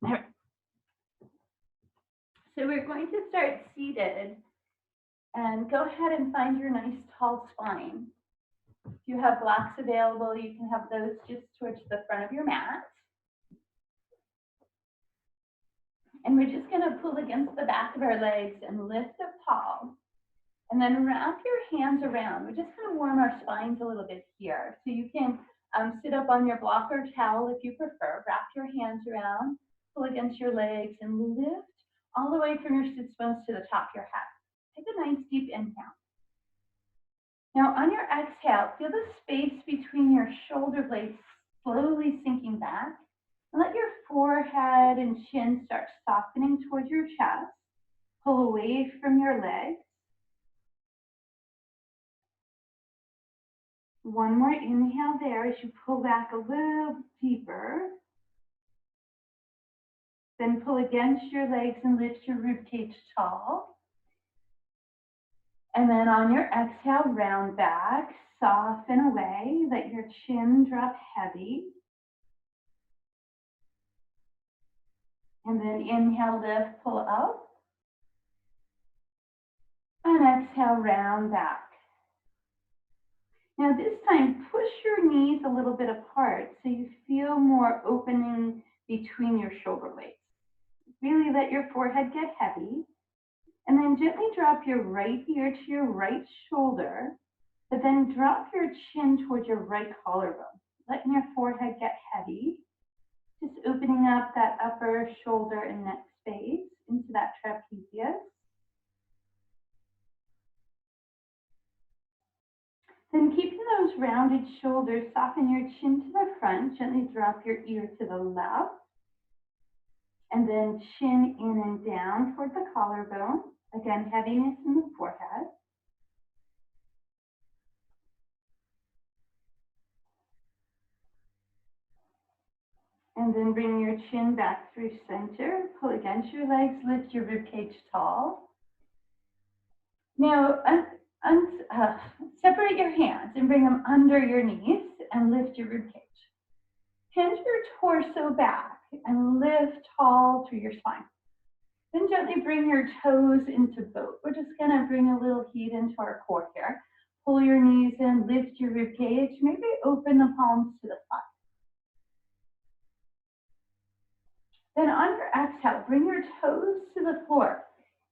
All right. So we're going to start seated, and go ahead and find your nice tall spine. If you have blocks available, you can have those just towards the front of your mat. And we're just going to pull against the back of our legs and lift up tall. And then wrap your hands around. We're just going to warm our spines a little bit here. So you can sit up on your block or towel if you prefer. Wrap your hands around, pull against your legs, and lift all the way from your sit bones to the top of your head. Take a nice deep inhale. Now on your exhale, feel the space between your shoulder blades slowly sinking back. And let your forehead and chin start softening towards your chest. Pull away from your legs. One more inhale there as you pull back a little deeper. Then pull against your legs and lift your ribcage tall. And then on your exhale, round back, soften away, let your chin drop heavy. And then inhale, lift, pull up. And exhale, round back. Now this time, push your knees a little bit apart so you feel more opening between your shoulder blades. Really let your forehead get heavy. And then gently drop your right ear to your right shoulder, but then drop your chin towards your right collarbone. Letting your forehead get heavy. Just opening up that upper shoulder and neck space into that trapezius. Then keeping those rounded shoulders, soften your chin to the front, gently drop your ear to the left. And then chin in and down toward the collarbone. Again, heaviness in the forehead. And then bring your chin back through center. Pull against your legs, lift your ribcage tall. Now, separate your hands and bring them under your knees and lift your ribcage. Hand your torso back and lift tall through your spine. Then gently bring your toes into boat. We're just going to bring a little heat into our core here. Pull your knees in, lift your ribcage. Maybe open the palms to the side. Then on your exhale, bring your toes to the floor.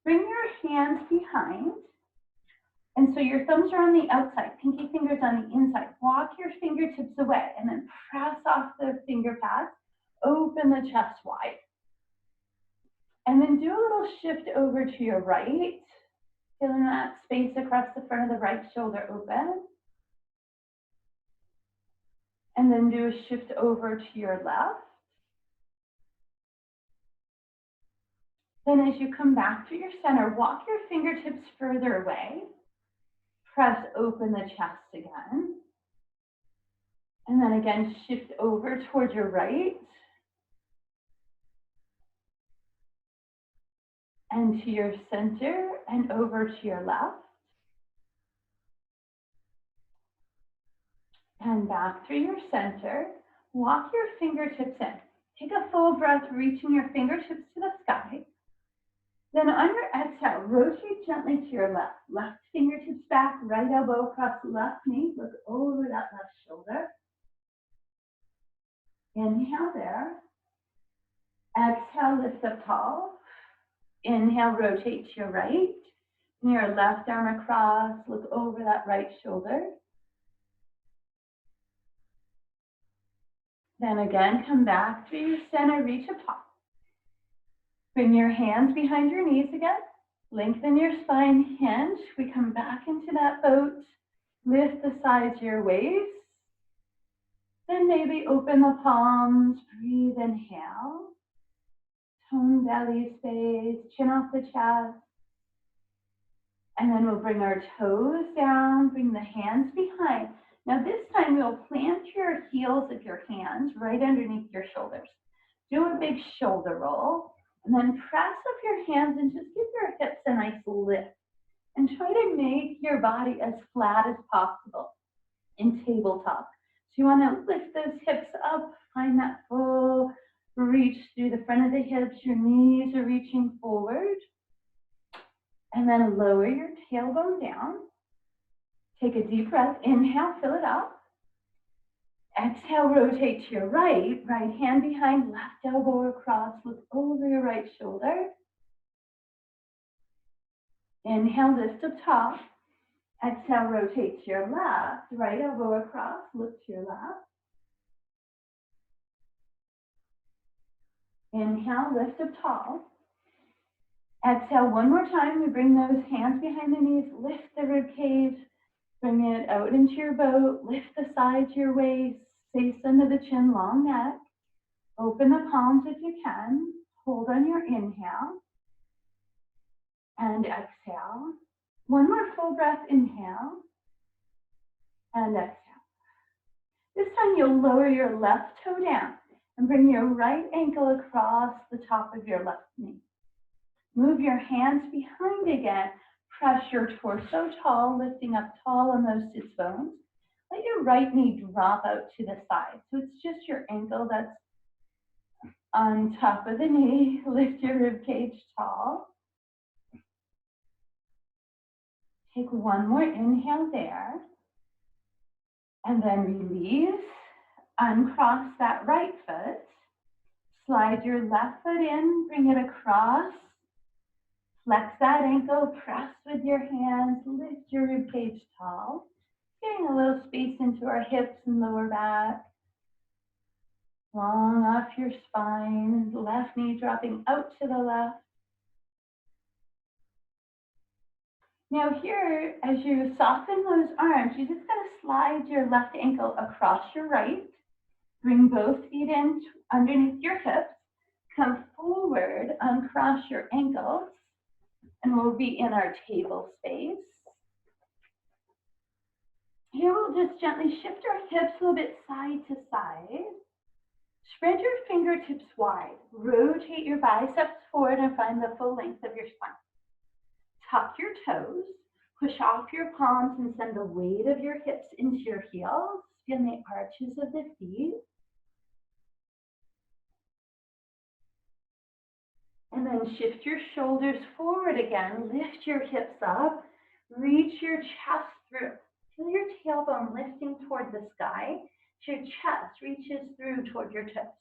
Bring your hands behind. And so your thumbs are on the outside, pinky fingers on the inside. Walk your fingertips away and then press off the finger pads. Open the chest wide. And then do a little shift over to your right. Feeling that space across the front of the right shoulder open. And then do a shift over to your left. Then as you come back to your center, walk your fingertips further away. Press open the chest again. And then again, shift over towards your right. And to your center and over to your left. And back through your center. Walk your fingertips in. Take a full breath, reaching your fingertips to the sky. Then on your exhale, rotate gently to your left. Left fingertips back, right elbow across the left knee. Look over that left shoulder. Inhale there. Exhale, lift up tall. Inhale, rotate to your right. And your left arm across, look over that right shoulder. Then again, come back to your center, reach up top. Bring your hands behind your knees again. Lengthen your spine, hinge. We come back into that boat. Lift the sides of your waist. Then maybe open the palms, breathe, inhale. Tone belly space, chin off the chest. And then we'll bring our toes down, bring the hands behind. Now this time we'll plant your heels of your hands right underneath your shoulders. Do a big shoulder roll. And then press up your hands and just give your hips a nice lift. And try to make your body as flat as possible in tabletop. So you want to lift those hips up, find that full Reach through the front of the hips, your knees are reaching forward. And then lower your tailbone down. Take a deep breath, inhale, fill it up. Exhale, rotate to your right, right hand behind, left elbow across, look over your right shoulder. Inhale, lift up top. Exhale, rotate to your left, right elbow across, look to your left. Inhale, lift up tall. Exhale, one more time. We bring those hands behind the knees, lift the rib cage, bring it out into your boat, lift the side to your waist, face under the chin, long neck. Open the palms if you can. Hold on your inhale and exhale. One more full breath, inhale and exhale. This time you'll lower your left toe down and bring your right ankle across the top of your left knee. Move your hands behind again. Press your torso tall, lifting up tall on those sits bones. Let your right knee drop out to the side. So it's just your ankle that's on top of the knee. Lift your rib cage tall. Take one more inhale there. And then release. Uncross that right foot. Slide your left foot in, bring it across. Flex that ankle, press with your hands, lift your rib cage tall. Getting a little space into our hips and lower back. Long off your spine, left knee dropping out to the left. Now here, as you soften those arms, you're just going to slide your left ankle across your right. Bring both feet in underneath your hips. Come forward, uncross your ankles. And we'll be in our table space. Here we'll just gently shift our hips a little bit side to side. Spread your fingertips wide. Rotate your biceps forward and find the full length of your spine. Tuck your toes. Push off your palms and send the weight of your hips into your heels. Feel the arches of the feet. And then shift your shoulders forward again. Lift your hips up. Reach your chest through. Feel your tailbone lifting toward the sky. Your chest reaches through toward your toes.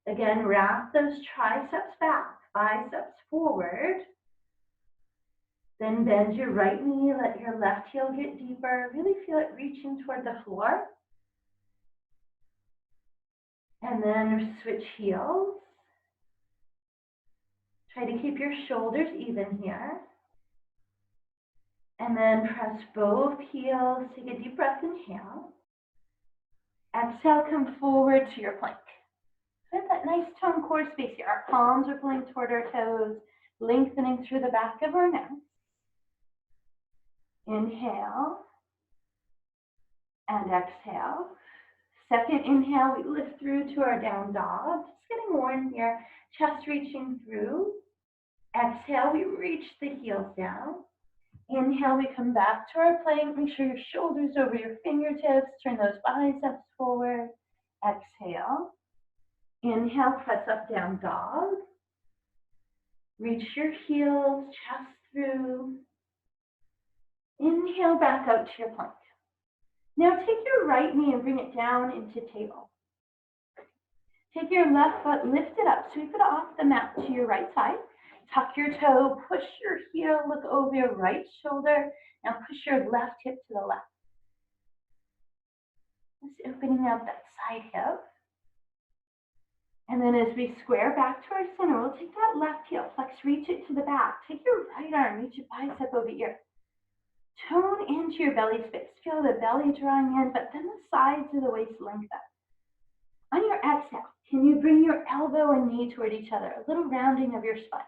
Again, wrap those triceps back, biceps forward. Then bend your right knee. Let your left heel get deeper. Really feel it reaching toward the floor. And then switch heels. Try to keep your shoulders even here. And then press both heels. Take a deep breath, inhale. Exhale, come forward to your plank. Get that nice tongue core space here. Our palms are pulling toward our toes, lengthening through the back of our neck. Inhale. And exhale. Second inhale, we lift through to our down dog. Just getting warm here. Chest reaching through. Exhale, we reach the heels down. Inhale, we come back to our plank. Make sure your shoulders over your fingertips. Turn those biceps forward. Exhale. Inhale, press up, down dog. Reach your heels, chest through. Inhale, back out to your plank. Now take your right knee and bring it down into table. Take your left foot, lift it up, sweep it off the mat to your right side. Tuck your toe, push your heel, look over your right shoulder. Now push your left hip to the left. Just opening up that side hip. And then as we square back to our center, we'll take that left heel, flex, reach it to the back. Take your right arm, reach your bicep over ear. Tone into your belly space. Feel the belly drawing in, but then the sides of the waist lengthen. On your exhale, can you bring your elbow and knee toward each other? A little rounding of your spine.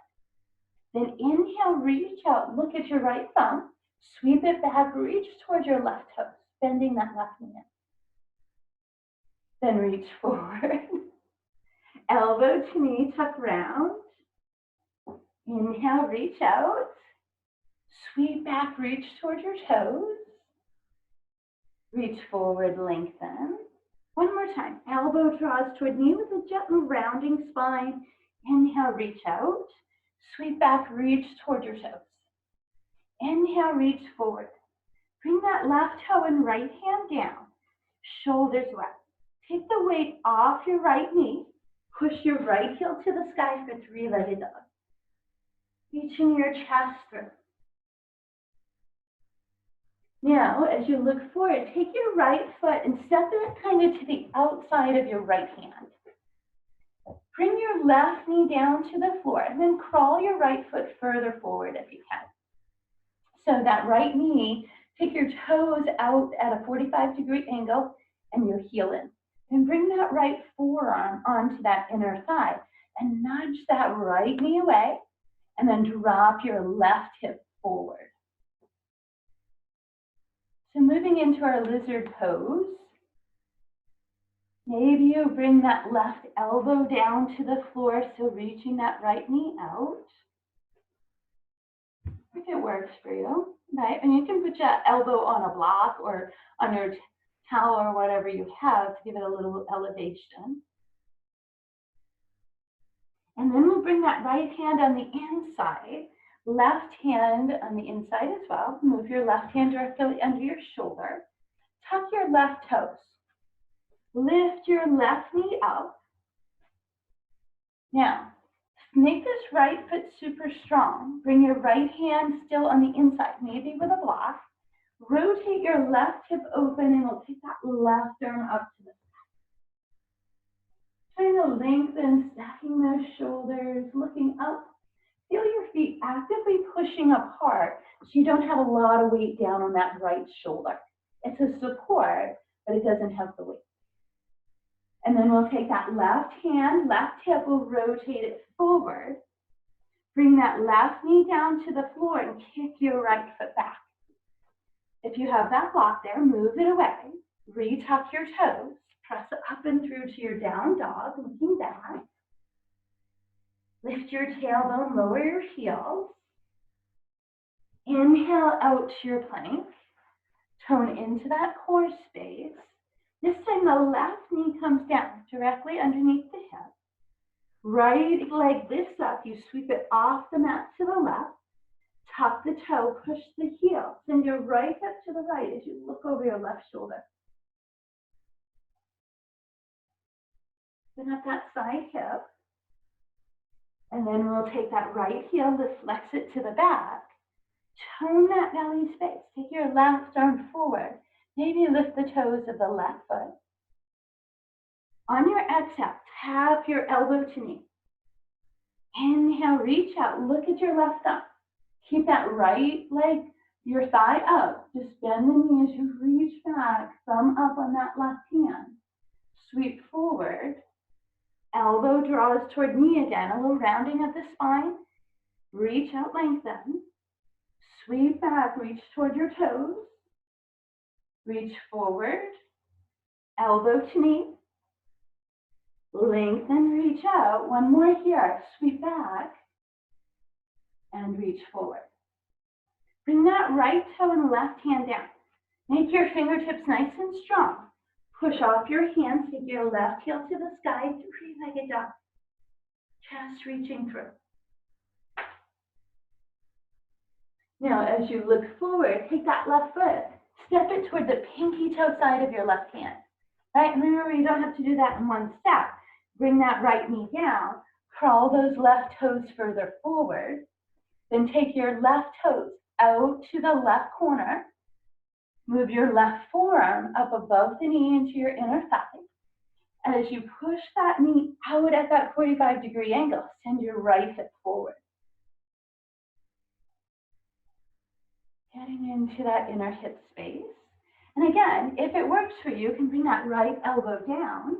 Then inhale, reach out, look at your right thumb, sweep it back, reach towards your left toes, bending that left knee in. Then reach forward. Elbow to knee, tuck round. Inhale, reach out. Sweep back, reach towards your toes. Reach forward, lengthen. One more time. Elbow draws toward knee with a gentle rounding spine. Inhale, reach out. Sweep back, reach toward your toes. Inhale, reach forward. Bring that left toe and right hand down. Shoulders wide. Take the weight off your right knee. Push your right heel to the sky for three-legged dog. Reaching your chest through. Now, as you look forward, take your right foot and step it kind of to the outside of your right hand. Bring your left knee down to the floor and then crawl your right foot further forward if you can. So that right knee, take your toes out at a 45-degree angle and your heel in. And bring that right forearm onto that inner thigh and nudge that right knee away and then drop your left hip forward. So moving into our lizard pose, maybe you bring that left elbow down to the floor, so reaching that right knee out. If it works for you, right? And you can put your elbow on a block or on your towel or whatever you have to give it a little elevation. And then we'll bring that right hand on the inside, left hand on the inside as well. Move your left hand directly under your shoulder. Tuck your left toes. Lift your left knee up. Now, make this right foot super strong. Bring your right hand still on the inside, maybe with a block. Rotate your left hip open and we'll take that left arm up to the side. Trying to lengthen, stacking those shoulders, looking up. Feel your feet actively pushing apart so you don't have a lot of weight down on that right shoulder. It's a support, but it doesn't have the weight. And then we'll take that left hand, left hip, we'll rotate it forward. Bring that left knee down to the floor and kick your right foot back. If you have that block there, move it away. Retuck your toes. Press it up and through to your down dog, looking back. Lift your tailbone, lower your heels. Inhale out to your plank. Tone into that core space. This time the left knee comes down directly underneath the hip. Right leg lifts up. You sweep it off the mat to the left. Tuck the toe, push the heel. Send your right hip to the right as you look over your left shoulder. Then up that side hip. And then we'll take that right heel, flex it to the back. Tone that belly space. Take your left arm forward. Maybe lift the toes of the left foot. On your exhale, tap your elbow to knee. Inhale, reach out, look at your left thumb. Keep that right leg, your thigh up. Just bend the knee as you reach back, thumb up on that left hand. Sweep forward. Elbow draws toward knee again, a little rounding of the spine. Reach out, lengthen. Sweep back, reach toward your toes. Reach forward. Elbow to knee. Lengthen, reach out. One more here. Sweep back. And reach forward. Bring that right toe and left hand down. Make your fingertips nice and strong. Push off your hands, take your left heel to the sky, three-legged dog. Chest reaching through. Now, as you look forward, take that left foot, step it toward the pinky toe side of your left hand. Right? And remember, you don't have to do that in one step. Bring that right knee down, crawl those left toes further forward, then take your left toes out to the left corner. Move your left forearm up above the knee into your inner thigh. And as you push that knee out at that 45-degree angle, send your right hip forward. Getting into that inner hip space. And again, if it works for you, you can bring that right elbow down.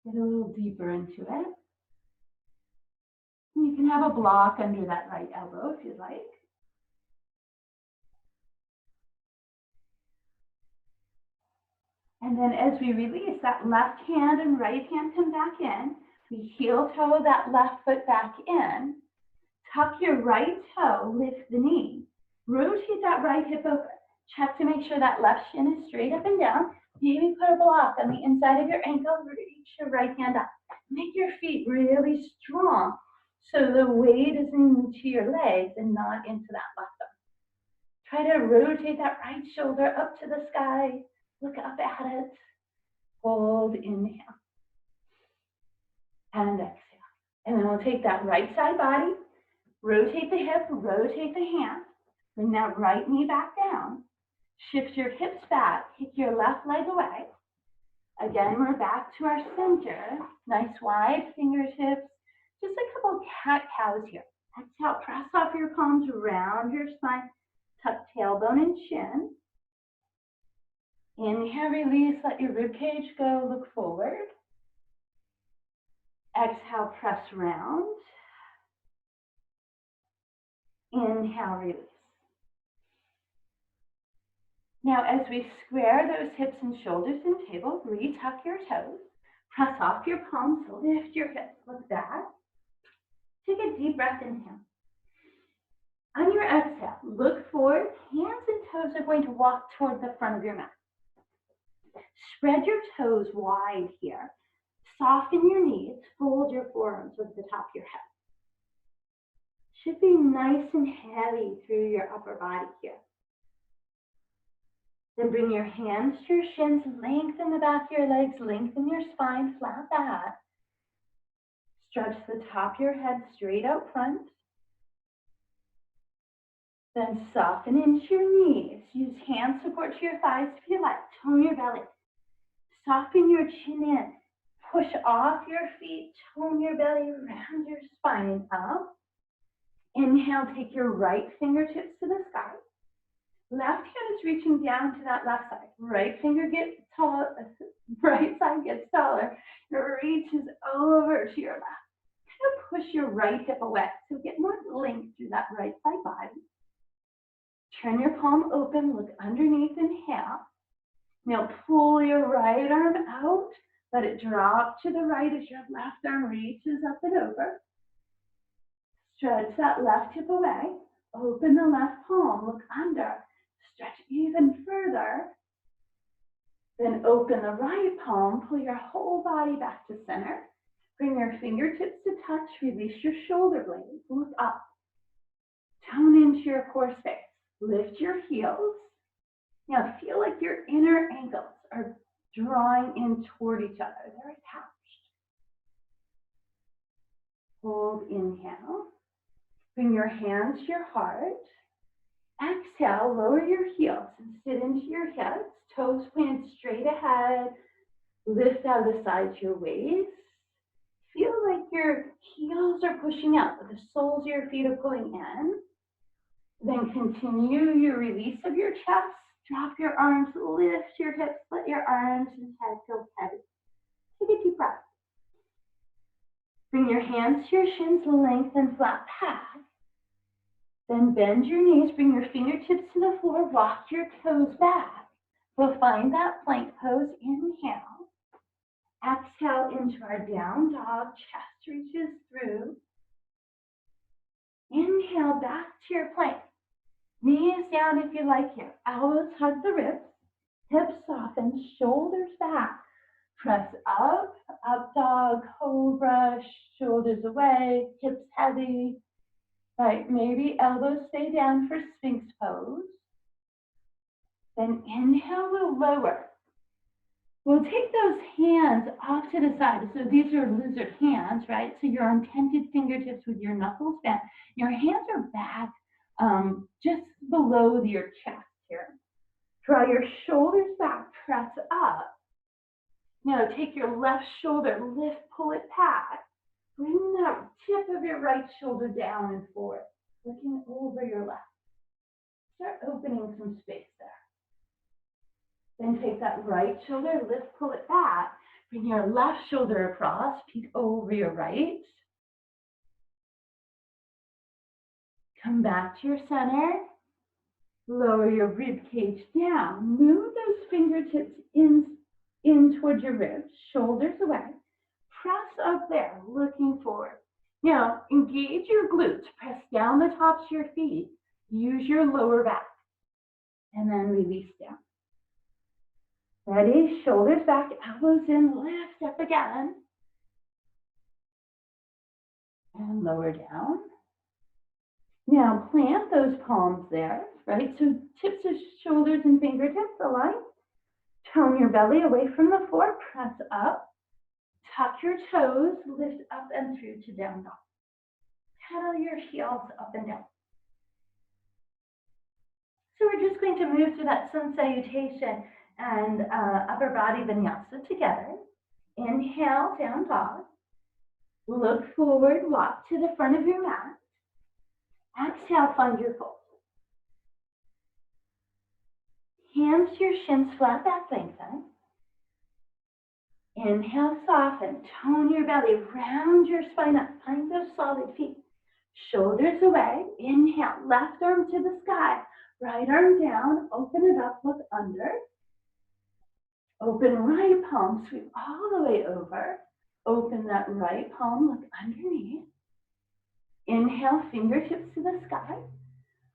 Get a little deeper into it. And you can have a block under that right elbow if you'd like. And then as we release, that left hand and right hand come back in. We heel toe that left foot back in. Tuck your right toe, lift the knee. Rotate that right hip open. Check to make sure that left shin is straight up and down. Maybe put a block on the inside of your ankle, reach your right hand up. Make your feet really strong so the weight is into your legs and not into that left arm. Try to rotate that right shoulder up to the sky. Look up at it. Hold, inhale. And exhale. And then we'll take that right side body, rotate the hip, rotate the hand. Bring that right knee back down. Shift your hips back, kick your left leg away. Again, we're back to our center. Nice wide fingertips. Just a couple cat-cows here. Exhale, press off your palms, round your spine. Tuck tailbone and chin. Inhale, release, let your ribcage go, look forward. Exhale, press round. Inhale, release. Now, as we square those hips and shoulders in table, retuck your toes. Press off your palms, lift your hips, look back. Take a deep breath, inhale. On your exhale, look forward. Hands and toes are going to walk toward the front of your mat. Spread your toes wide here. Soften your knees, fold your forearms over the top of your head. Should be nice and heavy through your upper body here. Then bring your hands to your shins, lengthen the back of your legs, lengthen your spine, flat back. Stretch the top of your head straight out front. Then soften into your knees. Use hand support to your thighs if you like. Tone your belly. Soften your chin in. Push off your feet. Tone your belly, round your spine up. Inhale, take your right fingertips to the sky. Left hand is reaching down to that left side. Right finger gets taller, right side gets taller. It reaches over to your left. Kind of push your right hip away. So get more length through that right side body. Turn your palm open, look underneath, inhale. Now pull your right arm out. Let it drop to the right as your left arm reaches up and over. Stretch that left hip away. Open the left palm, look under. Stretch even further. Then open the right palm, pull your whole body back to center. Bring your fingertips to touch, release your shoulder blades, look up. Tone into your core space. Lift your heels. Now feel like your inner ankles are drawing in toward each other. They're attached. Hold, inhale. Bring your hands to your heart. Exhale, lower your heels and sit into your hips. Toes point straight ahead. Lift out the sides of your waist. Feel like your heels are pushing out, but the soles of your feet are pulling in. Then continue your release of your chest. Drop your arms, lift your hips, let your arms and head go heavy. Take a deep breath. Bring your hands to your shins, lengthen flat back. Then bend your knees, bring your fingertips to the floor, walk your toes back. We'll find that plank pose, inhale. Exhale into our down dog, chest reaches through. Inhale back to your plank. Knees down if you like here. Elbows hug the ribs. Hips soften, shoulders back. Press up, up dog, cobra, shoulders away, hips heavy. Right, maybe elbows stay down for Sphinx pose. Then inhale, we'll lower. We'll take those hands off to the side. So these are lizard hands, right? So your untented fingertips with your knuckles bent. Your hands are back just below your chest here. Draw your shoulders back, press up. Now take your left shoulder, lift, pull it back. Bring that tip of your right shoulder down and forward, looking over your left. Start opening some space there. Then take that right shoulder, lift, pull it back. Bring your left shoulder across, peek over your right. Come back to your center. Lower your rib cage down. Move those fingertips in towards your ribs, shoulders away. Press up there, looking forward. Now, engage your glutes. Press down the tops of your feet. Use your lower back. And then release down. Ready? Shoulders back, elbows in, lift up again. And lower down. Now plant those palms there, right? So tips of shoulders and fingertips align. Tone your belly away from the floor, press up. Tuck your toes, lift up and through to down dog. Pedal your heels up and down. So we're just going to move to that sun salutation and upper body vinyasa together. Inhale, down dog. Look forward, walk to the front of your mat. Exhale, find your fold. Hands to your shins, flat back, lengthen. Inhale, soften, tone your belly, round your spine up, find those solid feet. Shoulders away, inhale, left arm to the sky, right arm down, open it up, look under. Open right palm, sweep all the way over. Open that right palm, look underneath. Inhale, fingertips to the sky.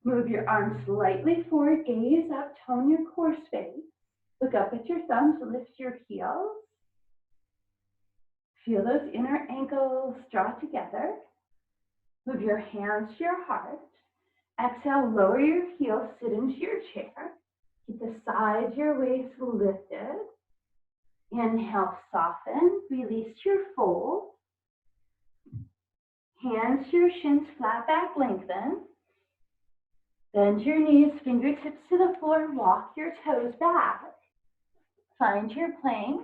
Move your arms slightly forward, gaze up, tone your core space. Look up at your thumbs, lift your heels. Feel those inner ankles draw together. Move your hands to your heart. Exhale, lower your heels, sit into your chair. Keep the sides of your waist lifted. Inhale, soften, release your fold. Hands to your shins, flat back, lengthen. Bend your knees, fingertips to the floor, walk your toes back. Find your plank.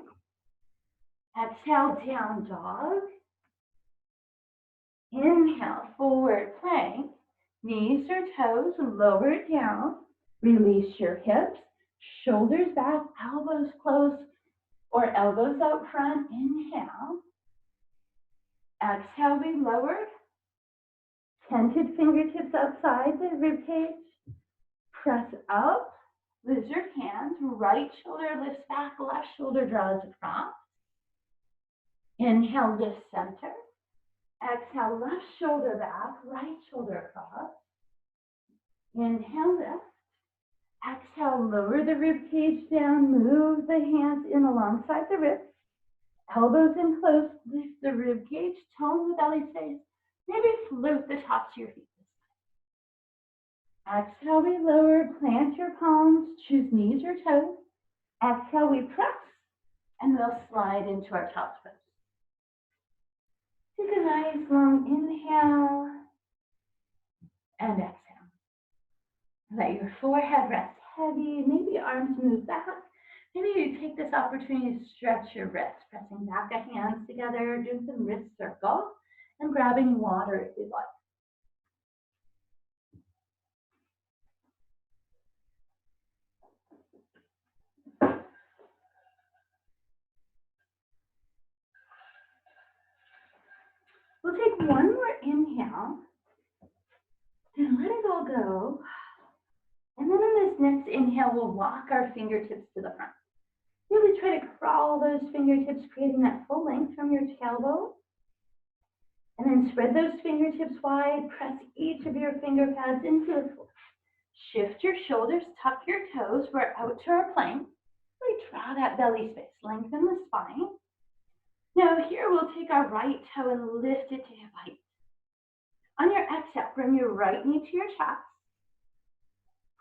Exhale, down dog. Inhale, forward plank. Knees or toes, lower down. Release your hips, shoulders back, elbows close or elbows out front. Inhale. Exhale, we lowered. Tented fingertips outside the ribcage. Press up. Lose your hands. Right shoulder lifts back, left shoulder draws across. Inhale, lift center. Exhale, left shoulder back, right shoulder across. Inhale, lift. Exhale, lower the rib cage down, move the hands in alongside the ribs. Elbows in close, lift the rib cage, tone the belly space. Maybe float the tops of your feet. Exhale, we lower, plant your palms, choose knees or toes. Exhale, we press, and we'll slide into our top pose. Take a nice long inhale and exhale. Let your forehead rest heavy, maybe arms move back. Maybe you take this opportunity to stretch your wrists, pressing back of hands together, doing some wrist circles, and grabbing water if you'd like. We'll take one more inhale and let it all go. And then on this next inhale, we'll walk our fingertips to the front. Really try to crawl those fingertips, creating that full length from your tailbone. And then spread those fingertips wide, press each of your finger pads into the floor. Shift your shoulders, tuck your toes, we're out to our plank. Really draw that belly space, lengthen the spine. Now here we'll take our right toe and lift it to hip height. On your exhale, bring your right knee to your chest.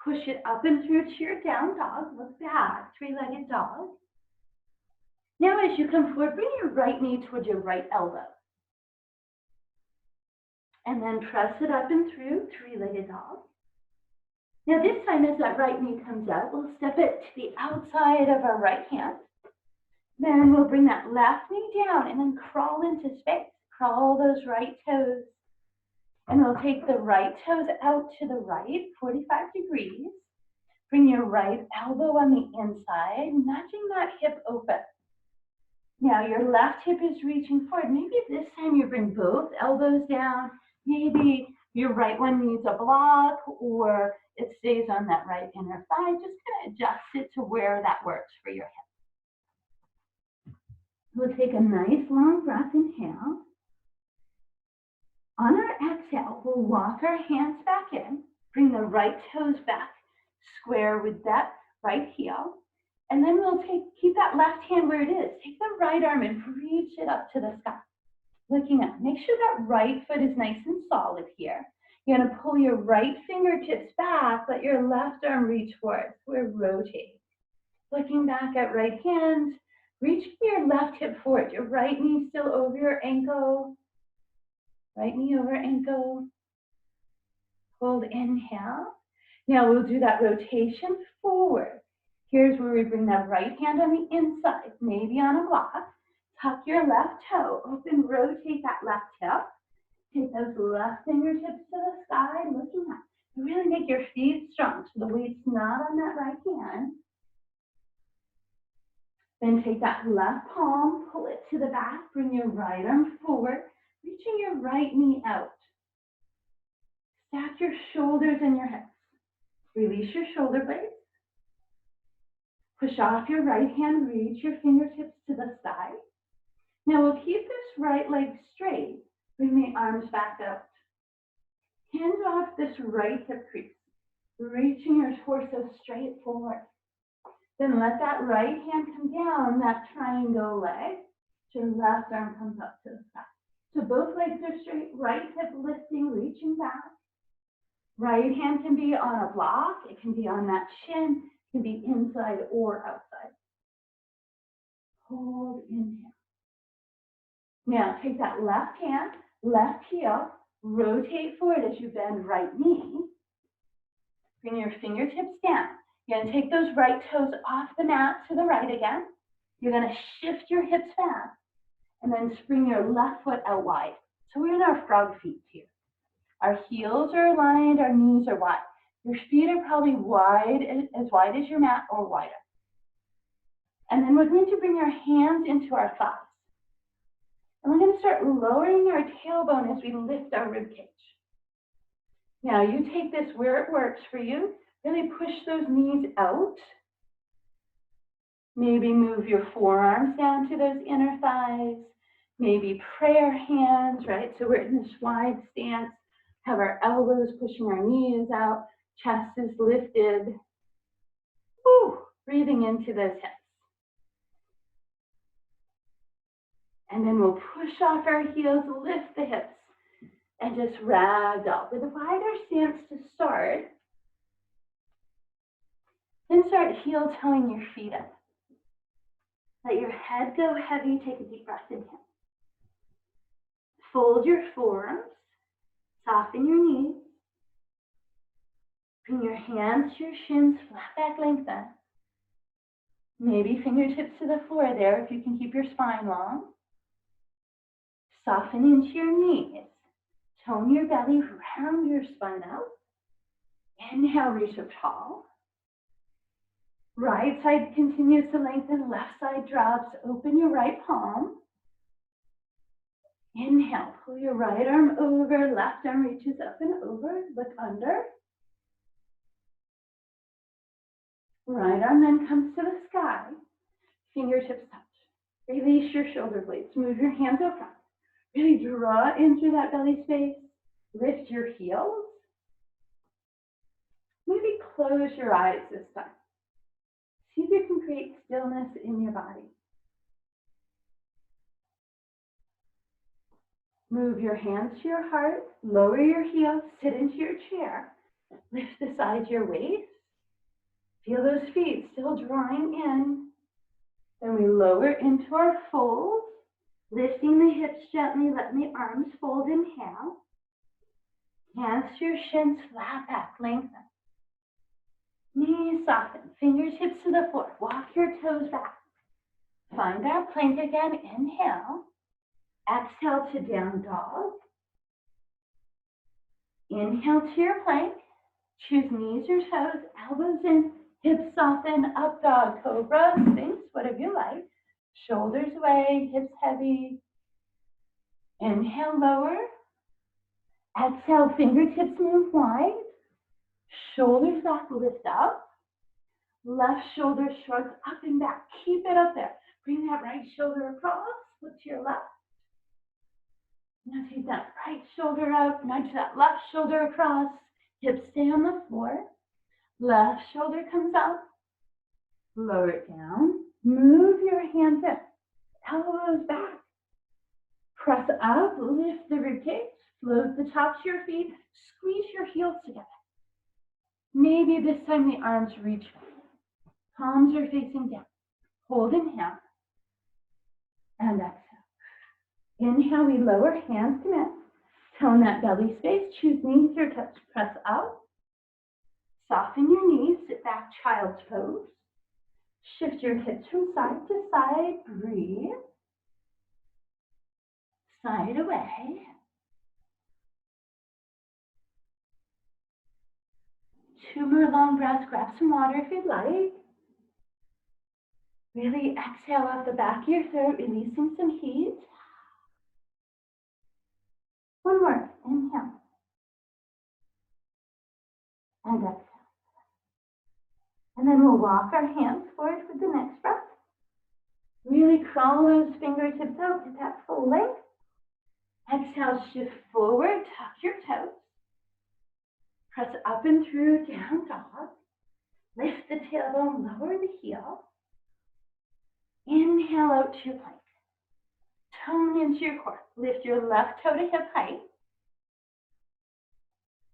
Push it up and through to your down dog. Look back, three-legged dog. Now as you come forward, bring your right knee towards your right elbow. And then press it up and through, three-legged dog. Now this time as that right knee comes out, we'll step it to the outside of our right hand. Then we'll bring that left knee down and then crawl into space. Crawl those right toes. And we'll take the right toes out to the right, 45 degrees. Bring your right elbow on the inside, nudging that hip open. Now your left hip is reaching forward. Maybe this time you bring both elbows down. Maybe your right one needs a block or it stays on that right inner thigh. Just kind of adjust it to where that works for your hip. We'll take a nice long breath, inhale. On our exhale, we'll walk our hands back in, bring the right toes back, square with that right heel, And then we'll keep that left hand where it is. Take the right arm and reach it up to the sky. Looking up. Make sure that right foot is nice and solid here. You're going to pull your right fingertips back, let your left arm reach forward. We're rotating. Looking back at right hand, reaching your left hip forward. Your right knee still over your ankle. Right knee over ankle. Hold, inhale. Now we'll do that rotation forward. Here's where we bring that right hand on the inside, maybe on a block. Tuck your left toe, open, rotate that left hip. Take those left fingertips to the sky, looking up. Really make your feet strong so the weight's not on that right hand. Then take that left palm, pull it to the back, bring your right arm forward, reaching your right knee out. Stack your shoulders and your hips. Release your shoulder blades. Push off your right hand, reach your fingertips to the sky. Now we'll keep this right leg straight. Bring the arms back out. Hands off this right hip crease. Reaching your torso straight forward. Then let that right hand come down, that triangle leg. Your left arm comes up to the sky. So both legs are straight, right hip lifting, reaching back. Right hand can be on a block, it can be on that shin, it can be inside or outside. Hold, inhale. Now take that left hand, left heel, rotate forward as you bend right knee. Bring your fingertips down. You're going to take those right toes off the mat to the right again. You're going to shift your hips back and then spring your left foot out wide. So we're in our frog feet here. Our heels are aligned, our knees are wide. Your feet are probably wide as your mat or wider. And then we're going to bring our hands into our thighs. And we're going to start lowering our tailbone as we lift our rib cage. Now you take this where it works for you. Really push those knees out. Maybe move your forearms down to those inner thighs. Maybe prayer hands, right? So we're in this wide stance. Have our elbows pushing our knees out. Chest is lifted. Woo, breathing into those hips. And then we'll push off our heels, lift the hips, and just ragdoll with a wider stance to start. Then start heel toeing your feet up. Let your head go heavy. Take a deep breath in here. Fold your forearms. Soften your knees. Bring your hands to your shins, flat back, lengthen. Maybe fingertips to the floor there if you can keep your spine long. Soften into your knees. Tone your belly, round your spine out. Inhale, reach up tall. Right side continues to lengthen, left side drops. Open your right palm. Inhale, pull your right arm over, left arm reaches up and over, look under. Right arm then comes to the sky. Fingertips touch. Release your shoulder blades. Move your hands up front. Really draw into that belly space. Lift your heels. Maybe close your eyes this time. See if you can create stillness in your body. Move your hands to your heart. Lower your heels. Sit into your chair. Lift the sides of your waist. Feel those feet still drawing in. Then we lower into our fold. Lifting the hips gently, letting the arms fold, inhale. Hands to your shins, flat back, lengthen. Knees soften, fingertips to the floor. Walk your toes back. Find our plank again, inhale. Exhale to down dog. Inhale to your plank. Choose knees or toes, elbows in, hips soften, up dog, cobra, sphinx, whatever you like. Shoulders away, hips heavy. Inhale, lower. Exhale, fingertips move wide. Shoulders back, lift up. Left shoulder shrugs up and back. Keep it up there. Bring that right shoulder across. Look to your left. Now take that right shoulder up. Nudge that left shoulder across. Hips stay on the floor. Left shoulder comes up. Lower it down. Move your hands in. Elbows back. Press up, lift the ribcage, float the tops of your feet, squeeze your heels together. Maybe this time the arms reach back. Palms are facing down. Hold inhale and exhale. Inhale, we lower, hands come in. Tone that belly space, choose knees or touch. Press up. Soften your knees, sit back, child's pose. Shift your hips from side to side, breathe. Side away. Two more long breaths, grab some water if you'd like. Really exhale off the back of your throat, releasing some heat. One more, inhale. And exhale. And then we'll walk our hands forward with the next breath. Really crawl those fingertips out to that full length. Exhale, shift forward, tuck your toes. Press up and through, down dog. Lift the tailbone, lower the heel. Inhale out to your plank. Tone into your core. Lift your left toe to hip height.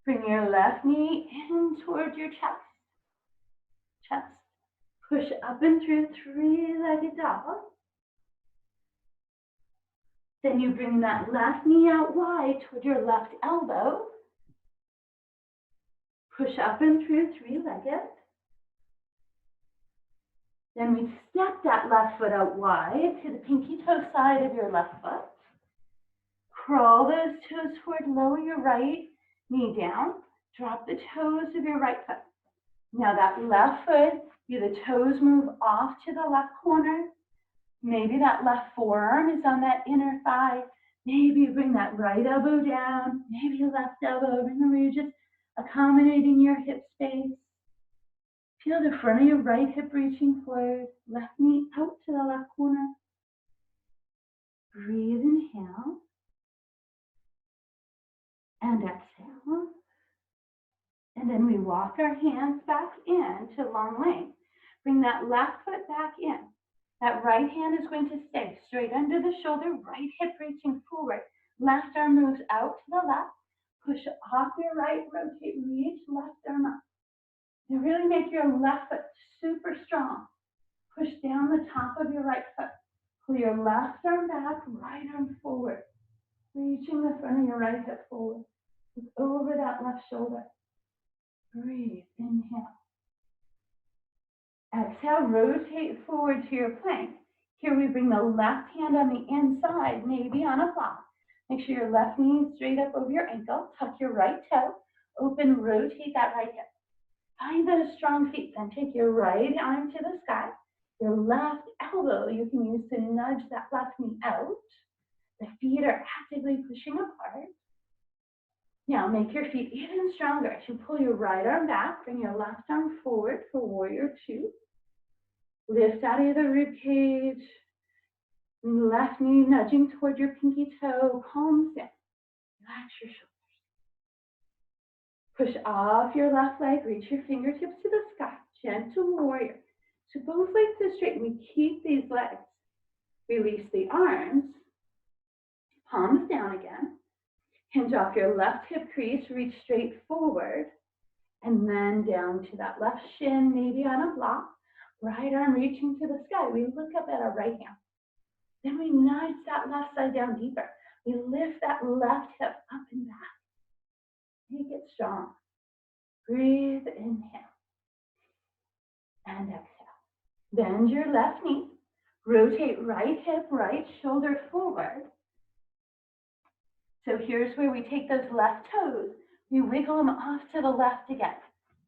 Bring your left knee in towards your chest. Push up and through, three-legged dog. Then you bring that left knee out wide toward your left elbow. Push up and through, three-legged. Then we step that left foot out wide to the pinky toe side of your left foot. Crawl those toes forward, lower your right knee down. Drop the toes of your right foot. Now that left foot, the toes move off to the left corner. Maybe that left forearm is on that inner thigh. Maybe you bring that right elbow down. Maybe your left elbow. Remember, you're just accommodating your hip space. Feel the front of your right hip reaching forward. Left knee out to the left corner. Breathe, inhale. And exhale. And then we walk our hands back in to long length. Bring that left foot back in. That right hand is going to stay straight under the shoulder, right hip reaching forward. Left arm moves out to the left. Push off your right, rotate, reach left arm up. And really make your left foot super strong. Push down the top of your right foot. Pull your left arm back, right arm forward. Reaching the front of your right hip forward. Look over that left shoulder. Breathe, inhale. Exhale, rotate forward to your plank. Here we bring the left hand on the inside, maybe on a block. Make sure your left knee is straight up over your ankle. Tuck your right toe. Open, rotate that right hip. Find those strong feet. Then take your right arm to the sky. Your left elbow you can use to nudge that left knee out. The feet are actively pushing apart. Now make your feet even stronger. As you pull your right arm back, bring your left arm forward for warrior two. Lift out of the rib cage. Left knee nudging toward your pinky toe. Palms down. Relax your shoulders. Push off your left leg. Reach your fingertips to the sky. Gentle warrior. So both legs are straight. We keep these legs. Release the arms. Palms down again. Hinge off your left hip crease, reach straight forward, and then down to that left shin, maybe on a block. Right arm reaching to the sky. We look up at our right hand. Then we nudge that left side down deeper. We lift that left hip up and back. Make it strong. Breathe, inhale, and exhale. Bend your left knee. Rotate right hip, right shoulder forward. So here's where we take those left toes. We wiggle them off to the left again.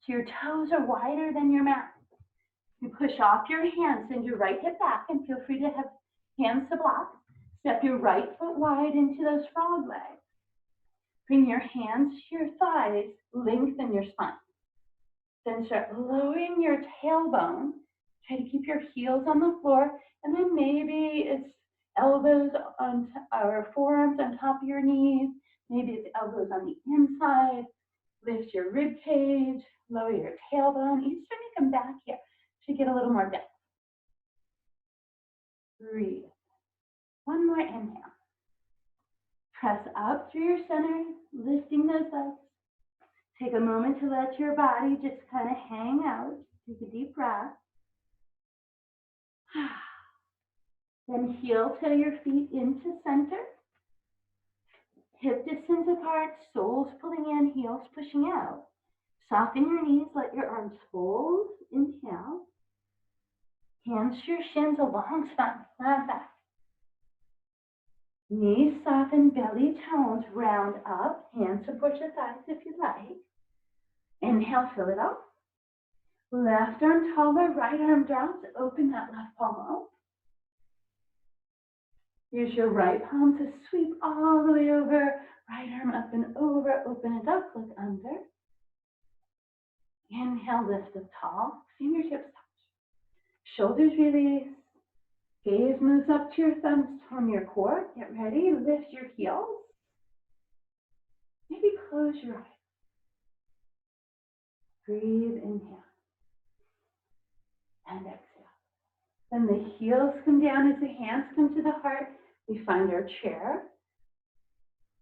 So your toes are wider than your mat. You push off your hands, send your right hip back, and feel free to have hands to block. Step your right foot wide into those frog legs. Bring your hands to your thighs, lengthen your spine. Then start lowering your tailbone. Try to keep your heels on the floor, and then maybe it's elbows on or forearms on top of your knees. Maybe it's elbows on the inside. Lift your rib cage, lower your tailbone. You start to come back here to get a little more depth. Breathe. One more inhale. Press up through your center, lifting those legs. Take a moment to let your body just kind of hang out. Take a deep breath. Then heel toe your feet into center. Hip distance apart, soles pulling in, heels pushing out. Soften your knees, let your arms fold. Inhale. Hands to your shins, a long spine, flat back. Knees soften, belly tones, round up. Hands support your thighs if you like. Inhale, fill it up. Left arm taller, right arm drops. Open that left palm out. Use your right palm to sweep all the way over. Right arm up and over. Open it up, look under. Inhale, lift up tall. Fingertips touch. Shoulders release. Gaze moves up to your thumbs, tone your core. Get ready, lift your heels. Maybe close your eyes. Breathe, inhale. And exhale. Then the heels come down as the hands come to the heart. We find our chair.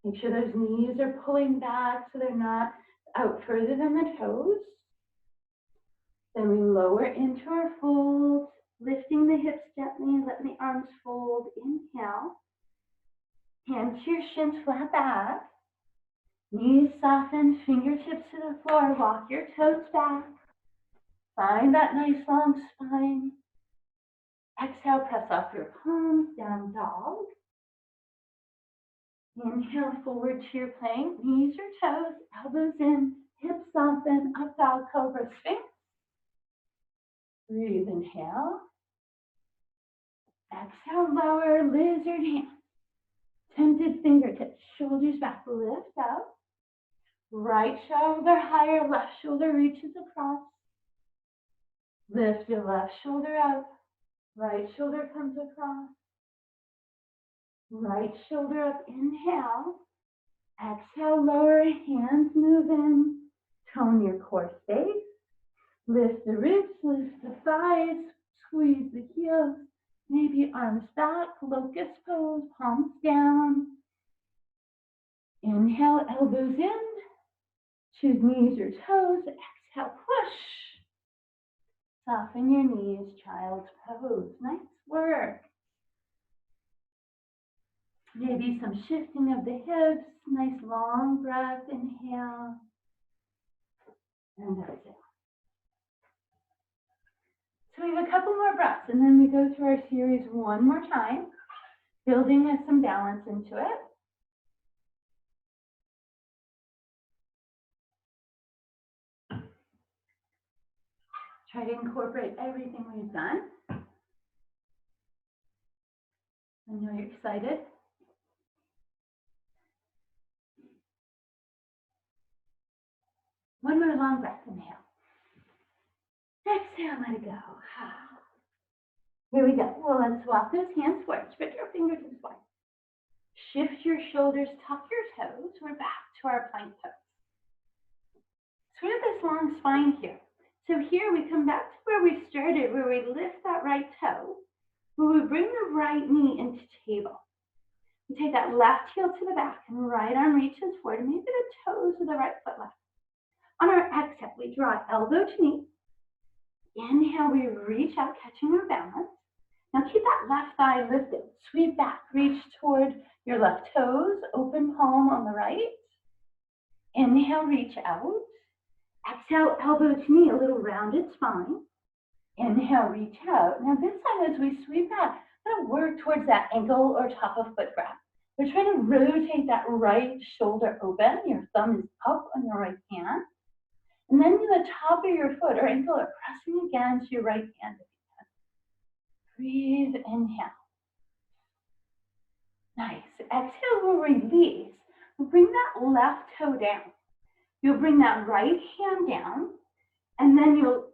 Make sure those knees are pulling back so they're not out further than the toes. Then we lower into our fold, lifting the hips gently, letting the arms fold. Inhale. Hands to your shins, flat back. Knees soften, fingertips to the floor. Walk your toes back. Find that nice long spine. Exhale, press off your palms, down dog. Inhale, forward to your plank, knees or toes, elbows in, hips soften, up dog, cobra, sphinx. Breathe, inhale. Exhale, lower, lizard hand. Tented fingertips, shoulders back, lift up. Right shoulder higher, left shoulder reaches across. Lift your left shoulder up. Right shoulder comes across. Right shoulder up, inhale. Exhale, lower, hands move in. Tone your core space. Lift the ribs, lift the thighs, squeeze the heels. Maybe arms back, locust pose, palms down. Inhale, elbows in. Choose knees or toes. Exhale, push. Soften your knees, child's pose. Nice work. Maybe some shifting of the hips. Nice long breath. Inhale. And exhale. So we have a couple more breaths, and then we go through our series one more time, building some balance into it. Try to incorporate everything we've done. I know you're excited. One more long breath, inhale. Exhale, let it go. Here we go. Well, let's walk those hands forward. Spread your fingertips wide. Shift your shoulders, tuck your toes. We're back to our plank pose. So we have this long spine here. So here we come back to where we started, where we lift that right toe, where we bring the right knee into table. We take that left heel to the back and right arm reaches forward, maybe the toes of the right foot left. On our exhale, we draw elbow to knee. Inhale, we reach out, catching our balance. Now keep that left thigh lifted. Sweep back, reach toward your left toes, open palm on the right. Inhale, reach out. Exhale, elbow to knee, a little rounded spine. Inhale, reach out. Now this time as we sweep back, I'm gonna work towards that ankle or top of foot grab. We're trying to rotate that right shoulder open. Your thumb is up on your right hand. And then the top of your foot or ankle are pressing against your right hand. Breathe, inhale. Nice. Exhale, we'll release. We'll bring that left toe down. You'll bring that right hand down, and then you'll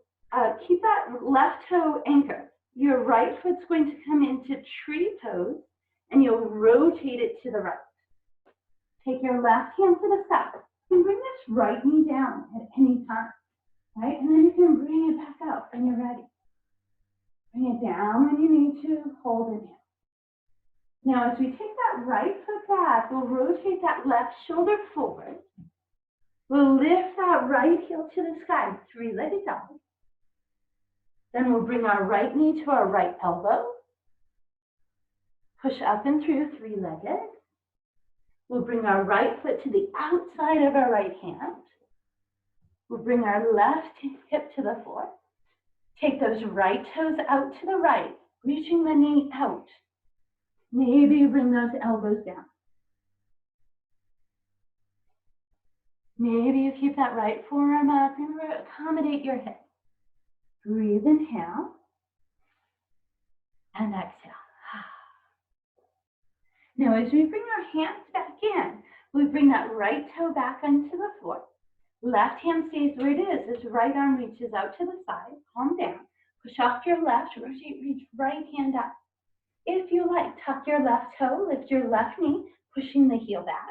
keep that left toe anchored. Your right foot's going to come into tree pose, and you'll rotate it to the right. Take your left hand to the side, and bring this right knee down at any time, right? And then you can bring it back up when you're ready. Bring it down when you need to. Hold inhale. Now, as we take that right foot back, we'll rotate that left shoulder forward. We'll lift that right heel to the sky, three-legged dog. Then we'll bring our right knee to our right elbow. Push up and through, three-legged. We'll bring our right foot to the outside of our right hand. We'll bring our left hip to the floor. Take those right toes out to the right, reaching the knee out. Maybe you bring those elbows down. Maybe you keep that right forearm up and accommodate your hip. Breathe, inhale, and exhale. Now, as we bring our hands back in, we bring that right toe back onto the floor. Left hand stays where it is. This right arm reaches out to the side. Calm down. Push off your left. Rotate, reach right hand up. If you like, tuck your left toe. Lift your left knee, pushing the heel back.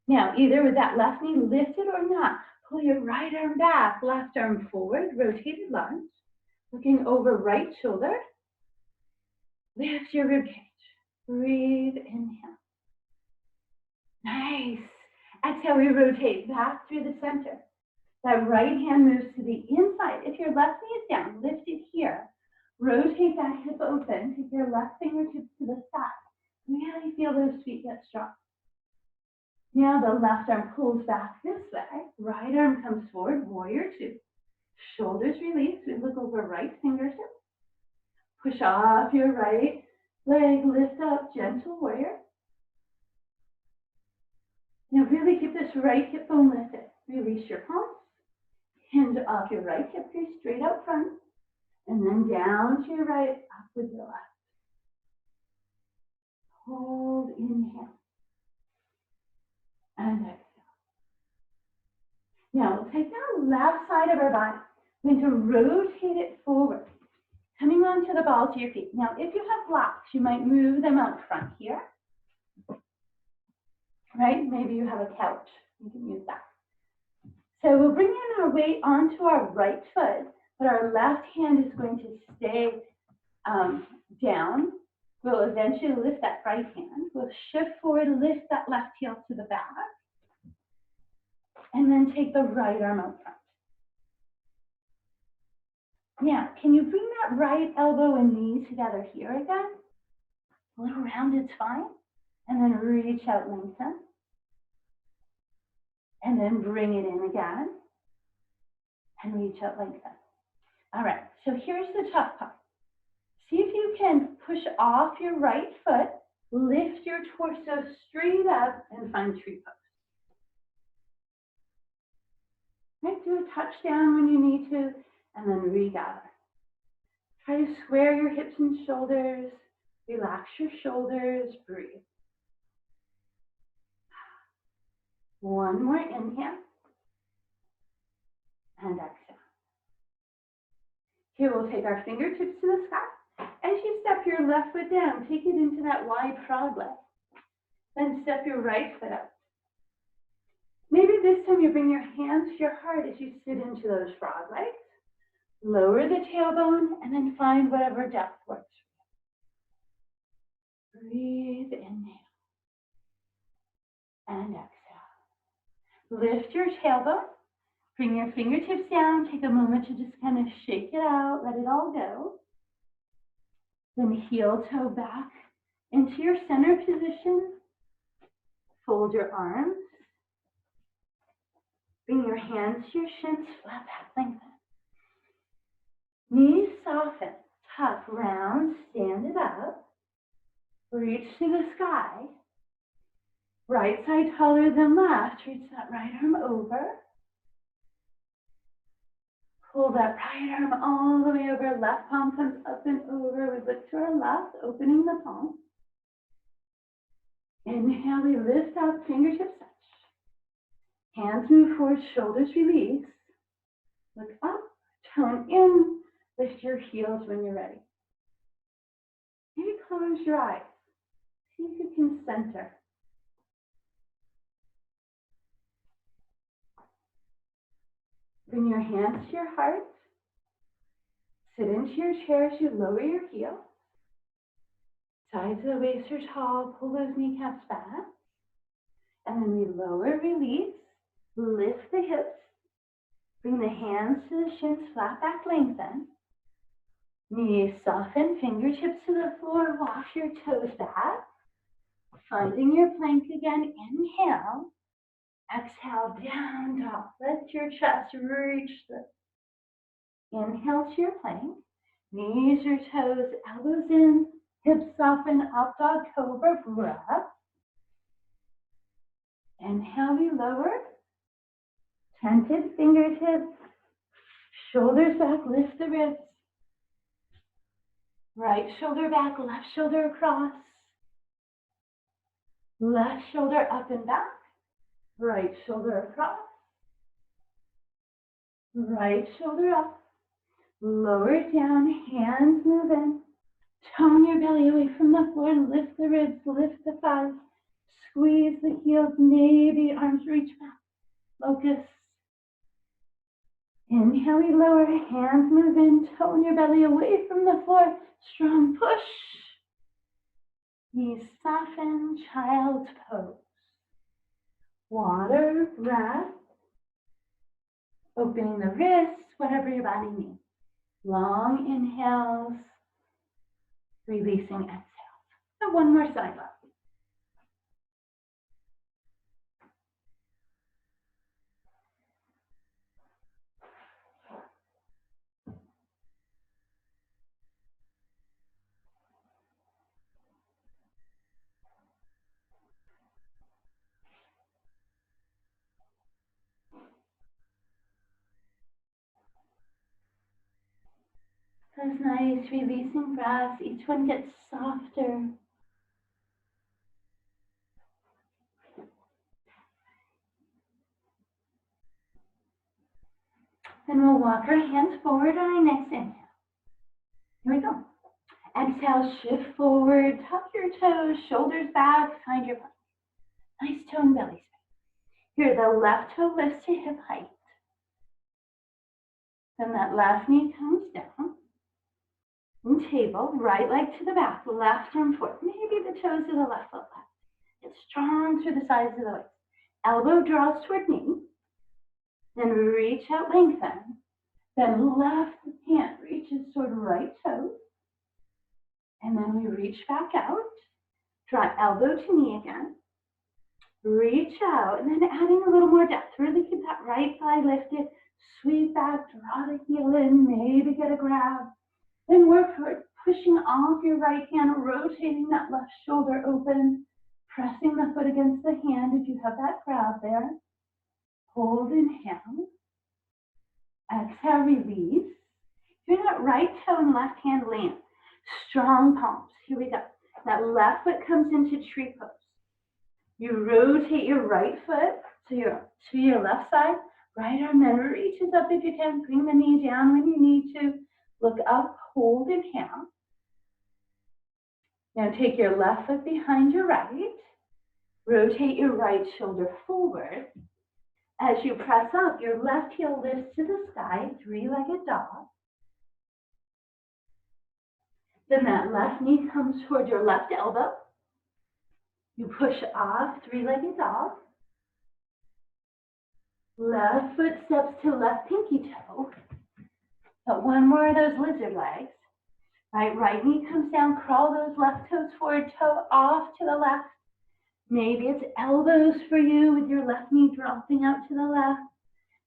Now, either with that left knee lifted or not, pull your right arm back, left arm forward, rotated lunge. Looking over right shoulder. Lift your rib cage. Breathe, inhale. Nice. Exhale, we rotate back through the center. That right hand moves to the inside. If your left knee is down, lift it here. Rotate that hip open. Take your left fingertips to the side. Really feel those feet get strong. Now the left arm pulls back this way. Right arm comes forward, warrior two. Shoulders release. We look over right fingertips. Push off your right leg, lift up, gentle warrior. Now really keep this right hip bone lifted. Release your palms. Hinge off your right hip crease straight out front. And then down to your right, up with your left. Hold, inhale. And exhale. Now we'll take that left side of our body. We're going to rotate it forward. Coming onto the balls of your feet. Now, if you have blocks, you might move them out front here. Right? Maybe you have a couch. You can use that. So we'll bring in our weight onto our right foot, but our left hand is going to stay down. We'll eventually lift that right hand. We'll shift forward, lift that left heel to the back, and then take the right arm out front. Now, can you bring that right elbow and knee together here again? A little rounded spine. And then reach out, lengthen. And then bring it in again. And reach out, lengthen. All right, so here's the tough part. See if you can push off your right foot, lift your torso straight up, and find tree pose. Right, do a touchdown when you need to. And then regather. Try to square your hips and shoulders. Relax your shoulders. Breathe. One more inhale. And exhale. Here we'll take our fingertips to the sky. As you step your left foot down, take it into that wide frog leg. Then step your right foot up. Maybe this time you bring your hands to your heart as you sit into those frog legs. Lower the tailbone and then find whatever depth works. Breathe, inhale. And exhale. Lift your tailbone. Bring your fingertips down. Take a moment to just kind of shake it out. Let it all go. Then heel toe back into your center position. Fold your arms. Bring your hands to your shins. Flat back, lengthen. Knees soften, tuck, round, stand it up. Reach to the sky. Right side taller than left. Reach that right arm over. Pull that right arm all the way over. Left palm comes up and over. We look to our left, opening the palm. Inhale, we lift up, fingertips touch. Hands move forward, shoulders release. Look up, tone in. Lift your heels when you're ready. Maybe close your eyes. See if you can center. Bring your hands to your heart. Sit into your chair as you lower your heels. Sides of the waist are tall. Pull those kneecaps back. And then we lower, release. Lift the hips. Bring the hands to the shins, flat back, lengthen. Knees soften, fingertips to the floor. Walk your toes back. Finding your plank again. Inhale. Exhale, down dog. Let your chest reach the. Inhale to your plank. Knees or toes, elbows in, hips soften, up dog, cobra, breath. Inhale, we lower. Tented fingertips. Shoulders back, lift the ribs. Right shoulder back, left shoulder across. Left shoulder up and back. Right shoulder across. Right shoulder up. Lower it down, hands move in. Tone your belly away from the floor, lift the ribs, lift the thighs. Squeeze the heels, maybe arms reach back. Locust. Inhale, we lower, hands move in, tone your belly away from the floor. Strong push. Knees soften, child's pose. Water, breath. Opening the wrists, whatever your body needs. Long inhales, releasing exhales. And one more side up. Those nice releasing breaths, each one gets softer. Then we'll walk our hands forward on our next inhale. Here we go. Exhale, shift forward, tuck your toes, shoulders back, find your plank. Nice tone belly space. Here, the left toe lifts to hip height. Then that left knee comes down. And table, right leg to the back, left arm forward. Maybe the toes of the left foot back. Get strong through the sides of the waist. Elbow draws toward knee. Then reach out, lengthen. Then left hand reaches toward right toe. And then we reach back out. Draw elbow to knee again. Reach out, and then adding a little more depth. Really keep that right thigh lifted. Sweep back, draw the heel in, maybe get a grab. Then work toward pushing off your right hand, rotating that left shoulder open, pressing the foot against the hand if you have that grab there. Hold, inhale. Exhale, release. Feel that right toe and left hand land. Strong palms. Here we go. That left foot comes into tree pose. You rotate your right foot to your left side. Right arm then reaches up if you can. Bring the knee down when you need to. Look up, hold, inhale. Now take your left foot behind your right. Rotate your right shoulder forward. As you press up, your left heel lifts to the sky, three-legged dog. Then that left knee comes toward your left elbow. You push off, three-legged dog. Left foot steps to left pinky toe. But one more of those lizard legs. Right knee comes down, crawl those left toes forward, toe off to the left. Maybe it's elbows for you with your left knee dropping out to the left.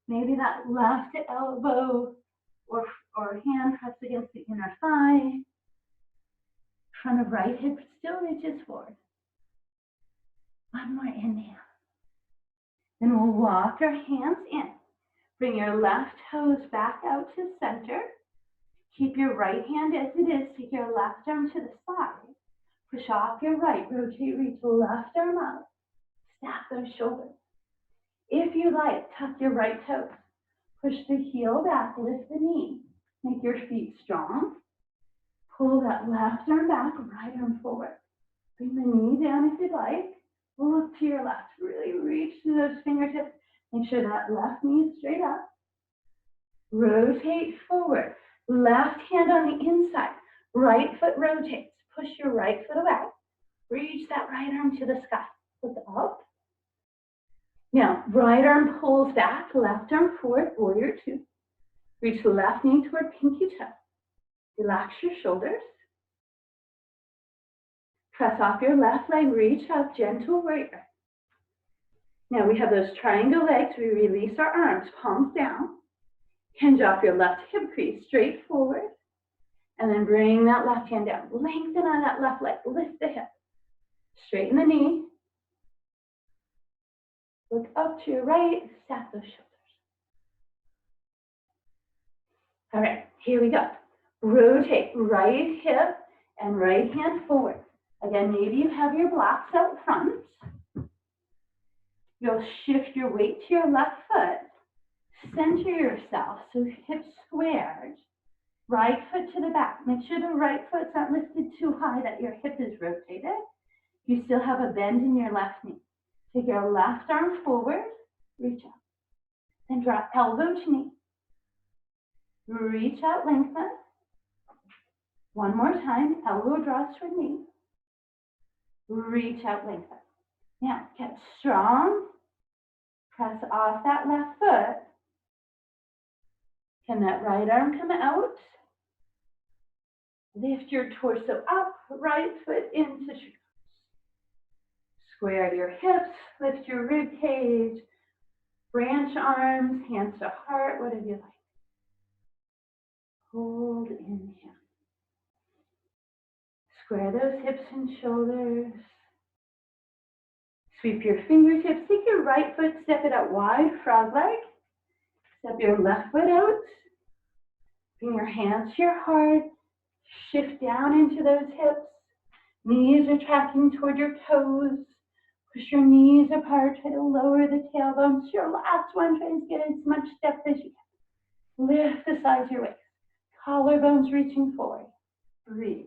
Maybe that left elbow or hand pressed against the inner thigh. Front of right hip still reaches forward. One more inhale. Then we'll walk our hands in. Bring your left toes back out to center. Keep your right hand as it is. Take your left arm to the side. Push off your right. Rotate, reach left arm up. Stack those shoulders. If you like, tuck your right toes. Push the heel back, lift the knee. Make your feet strong. Pull that left arm back, right arm forward. Bring the knee down if you'd like. Look to your left. Really reach to those fingertips. Make sure that left knee is straight up. Rotate forward. Left hand on the inside. Right foot rotates. Push your right foot away. Reach that right arm to the sky. Look up. Now, right arm pulls back, left arm forward, warrior two. Reach the left knee toward pinky toe. Relax your shoulders. Press off your left leg, reach up, gentle warrior. Now we have those triangle legs. We release our arms, palms down. Hinge off your left hip crease, straight forward. And then bring that left hand down. Lengthen on that left leg, lift the hip. Straighten the knee. Look up to your right, stack those shoulders. All right, here we go. Rotate right hip and right hand forward. Again, maybe you have your blocks out front. You'll shift your weight to your left foot. Center yourself, so hips squared. Right foot to the back. Make sure the right foot's not lifted too high that your hip is rotated. You still have a bend in your left knee. Take your left arm forward, reach up. Then drop elbow to knee. Reach out, lengthen. One more time, elbow draws toward knee. Reach out, lengthen. Now, get strong. Press off that left foot. Can that right arm come out? Lift your torso up, right foot into tree. Square your hips, lift your rib cage, branch arms, hands to heart, whatever you like. Hold, inhale. Square those hips and shoulders. Sweep your fingertips, take your right foot, step it out wide, frog leg. Step your left foot out. Bring your hands to your heart. Shift down into those hips. Knees are tracking toward your toes. Push your knees apart. Try to lower the tailbones. Your last one. Try to get as much depth as you can. Lift the sides of your waist. Collarbones reaching forward. Breathe.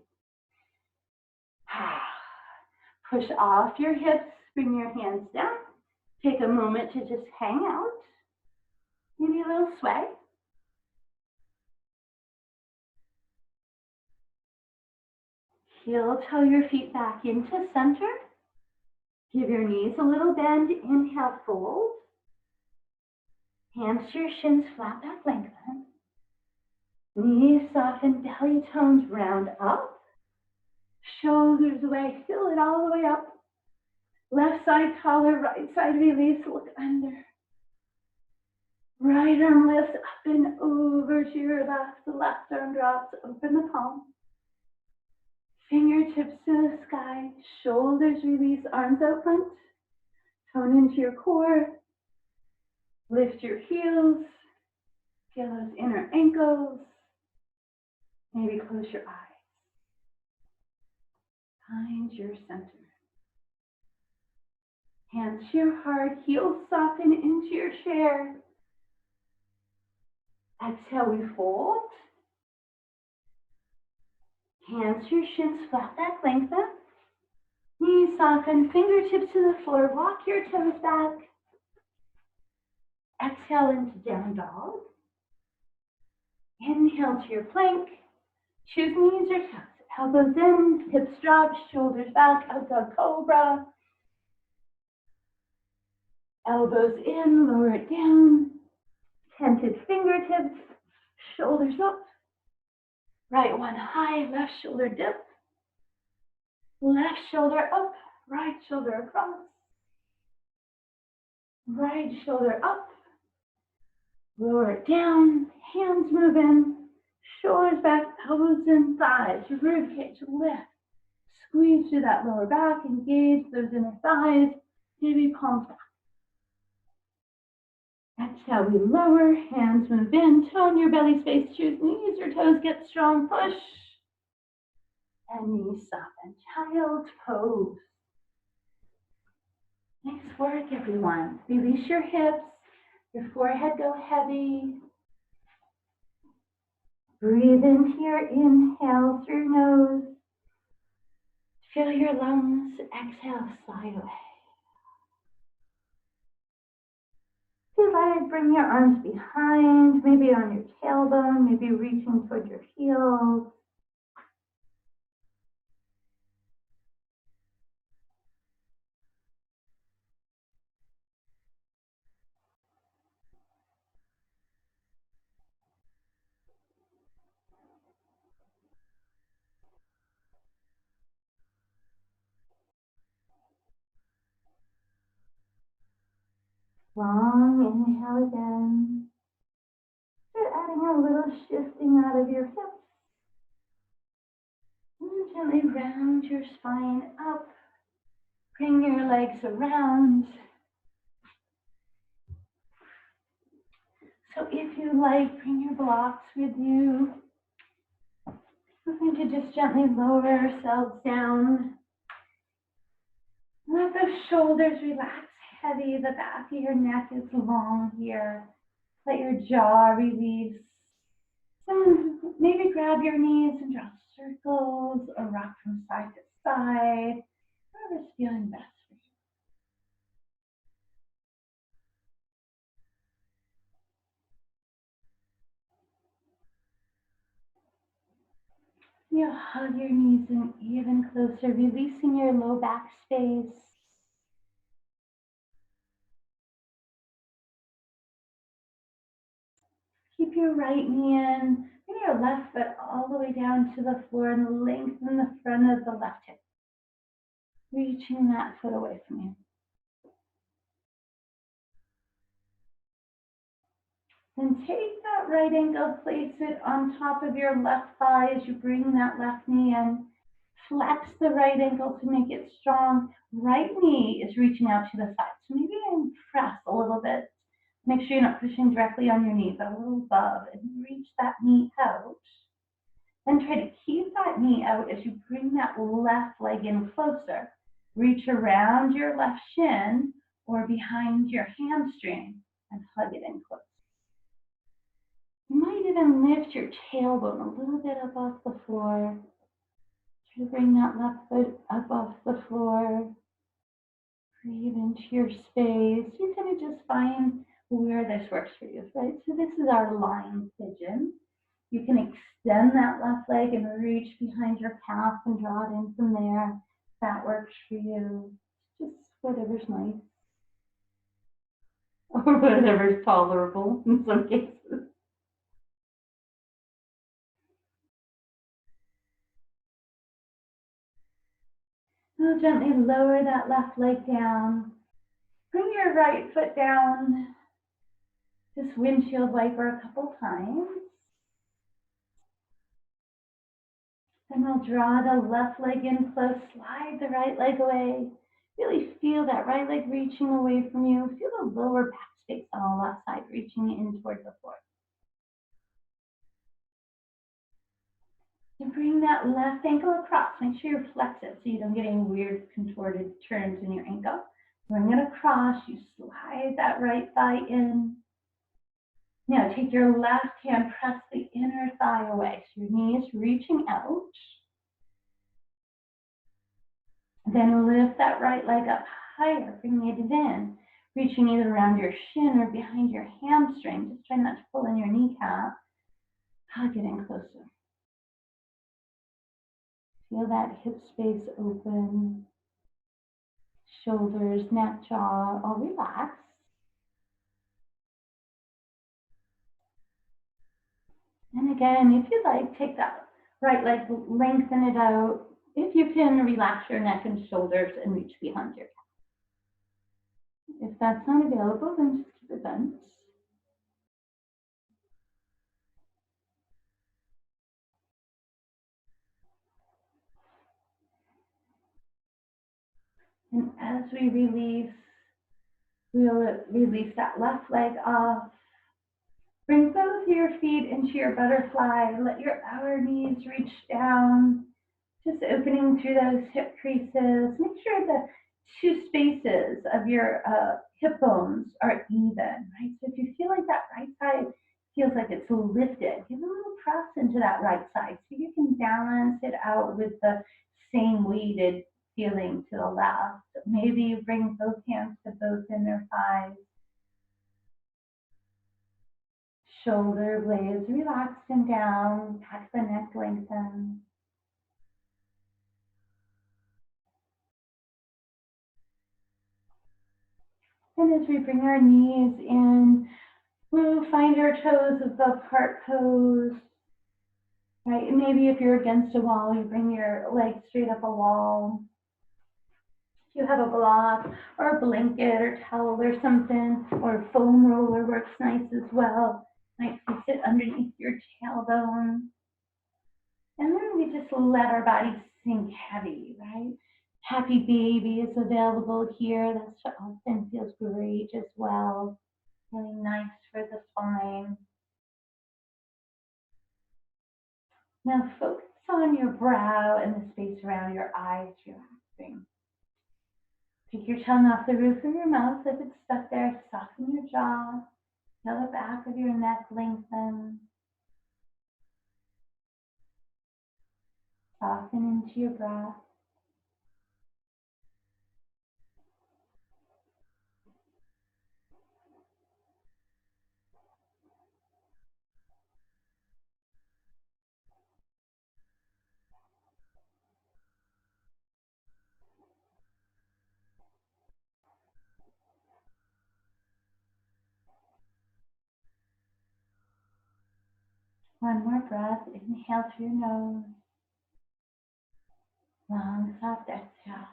Push off your hips. Bring your hands down. Take a moment to just hang out. Maybe a little sway. Heel toe your feet back into center. Give your knees a little bend. Inhale, fold. Hands to your shins, flat back, lengthen. Knees soften, belly tones round up. Shoulders away, fill it all the way up. Left side collar, right side release, look under. Right arm lifts up and over to your left. The left arm drops, open the palm. Fingertips to the sky, shoulders release, arms out front. Tone into your core. Lift your heels. Feel those inner ankles. Maybe close your eyes. Find your center. Hands to your heart, heels soften into your chair. Exhale, we fold. Hands to your shins, flat back, lengthen. Knees soften, fingertips to the floor, walk your toes back. Exhale into down dog. Inhale to your plank. Choose knees or toes. Elbows in, hips drop, shoulders back, out dog cobra. Elbows in, lower it down. Tented fingertips, shoulders up. Right one high, left shoulder dip. Left shoulder up, right shoulder across. Right shoulder up. Lower it down, hands move in. Shoulders back, elbows in, thighs. Your rib cage lift. Squeeze through that lower back, engage those inner thighs. Maybe palms back. Exhale, we lower, hands move in, tone your belly space, choose knees or toes, get strong, push. And knees soften, child's pose. Nice work, everyone. Release your hips, your forehead go heavy. Breathe into your inhale through your nose. Fill your lungs, exhale, slide away. Feel vibrate. bring your arms behind, maybe on your tailbone, maybe reaching toward your heels. Long inhale again. Start adding a little shifting out of your hips. And gently round your spine up. Bring your legs around. So if you like, bring your blocks with you. We're going to just gently lower ourselves down. Let those shoulders relax heavy. The back of your neck is long here. Let your jaw release. And maybe grab your knees and draw circles or rock from side to side. Whatever's feeling best for you. You hug your knees in even closer, releasing your low back space. Keep your right knee in. Bring your left foot all the way down to the floor and lengthen the front of the left hip. Reaching that foot away from you. Then take that right ankle, place it on top of your left thigh as you bring that left knee in. Flex the right ankle to make it strong. Right knee is reaching out to the side. So maybe press a little bit. Make sure you're not pushing directly on your knee, but a little above, and reach that knee out. Then try to keep that knee out as you bring that left leg in closer. Reach around your left shin or behind your hamstring and hug it in close. You might even lift your tailbone a little bit up off the floor. Try to bring that left foot up off the floor. Breathe into your space. You kind of just find where this works for you, right? So this is our lying pigeon. You can extend that left leg and reach behind your calf and draw it in from there. That works for you. Just whatever's nice. Or whatever's tolerable in some cases. Now gently lower that left leg down. Bring your right foot down. Just windshield wiper a couple times. Then we'll draw the left leg in close, slide the right leg away. Really feel that right leg reaching away from you. Feel the lower back space on the left side reaching in towards the floor. And bring that left ankle across. Make sure you flex it so you don't get any weird contorted turns in your ankle. Bring it across. You slide that right thigh in. Now take your left hand, press the inner thigh away. So your knee is reaching out. Then lift that right leg up higher, bring it in, reaching either around your shin or behind your hamstring. Just try not to pull in your kneecap. Hug it in closer. Feel that hip space open. Shoulders, neck, jaw, all relaxed. And again, if you like, take that right leg, lengthen it out. If you can, relax your neck and shoulders and reach behind your calf. If that's not available, then just keep it bent. And as we release, we'll release that left leg off. Bring both your feet into your butterfly. Let your outer knees reach down, just opening through those hip creases. Make sure the two spaces of your hip bones are even, right? So if you feel like that right side feels like it's lifted, give a little press into that right side so you can balance it out with the same weighted feeling to the left. Maybe you bring both hands to both inner thighs. Shoulder blades relaxed and down, back the neck lengthened. And as we bring our knees in, we'll find our toes above heart pose. Right? Maybe if you're against a wall, you bring your legs straight up a wall. If you have a block or a blanket or towel or something, or a foam roller works nice as well. Nice to sit underneath your tailbone. And then we just let our body sink heavy, right? Happy baby is available here. That often feels great as well. Really nice for the spine. Now focus on your brow and the space around your eyes relaxing. Take your tongue off the roof of your mouth if it's stuck there. Soften your jaw. Feel the back of your neck lengthen. Soften into your breath. One more breath. Inhale through your nose. Long, soft exhale.